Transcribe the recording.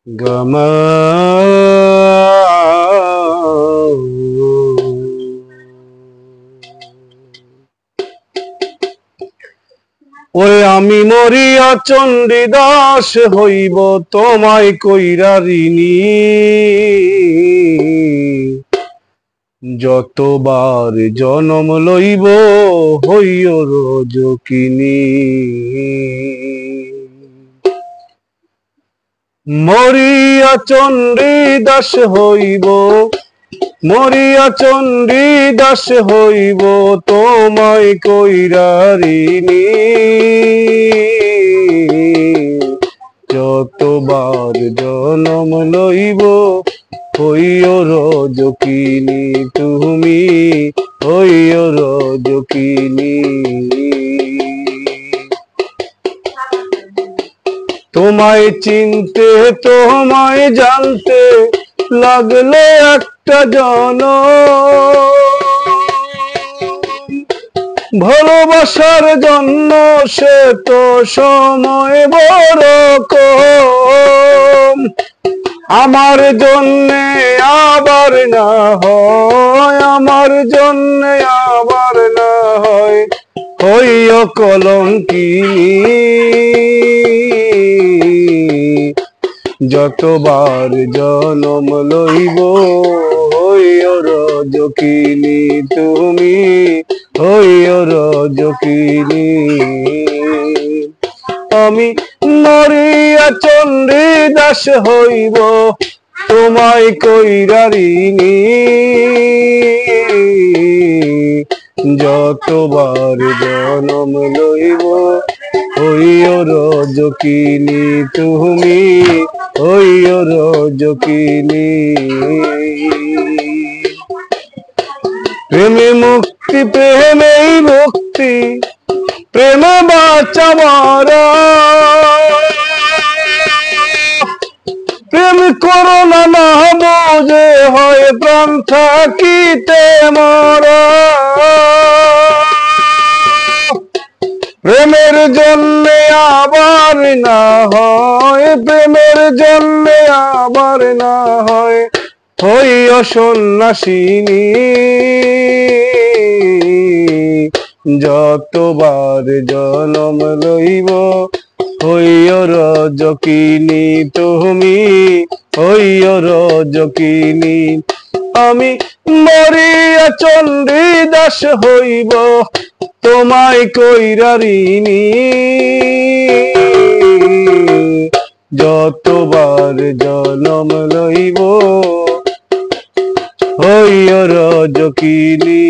গমা ওরে আমি মরিয়া চণ্ডীদাস হইব তোমায় কইরা ঋণী যতবার জনম লইব হইও রজকিনী মরিয়া চণ্ডীদাস হইব মরিয়া চণ্ডীদাস হইব তোমায় কইরা ঋণী যতবার জনম লইব হইও রজকিনী তুমি হইও রজকিনী তোমায় চিনতে তোমায় জানতে লাগলো একটা জনম ভালোবাসার জন্য সে তো সময় বড় কম আমার জন্যে আবার না হয় আমার জন্যে আবার না হয় হইও কলঙ্কিনী যতবার জনম লইব হইও রজকিনী তুমি হইও রজকিনী আমি মরিয়া চণ্ডীদাস হইব তোমায় কইরা ঋণী যতবার জনম লইব হইও রজকিনী তুমি হইও রজকিনী প্রেমে মুক্তি প্রেমেই মুক্তি প্রেমে বাঁচা মরা প্রেম করো না না বোঝে হয় প্রাণ থাকিতে মরা প্রেমের জন্যে আবার না হয় প্রেমের জন্যে আবার না হয় হইও সন্ন্যাসিনী যতবার জনম লইব হইও রজকিনী তুমি হইও রজকিনী আমি মরিয়া চণ্ডীদাস হইব তোমায় কইরা ঋণী যতবার জনম লইব হইও রজকিনী।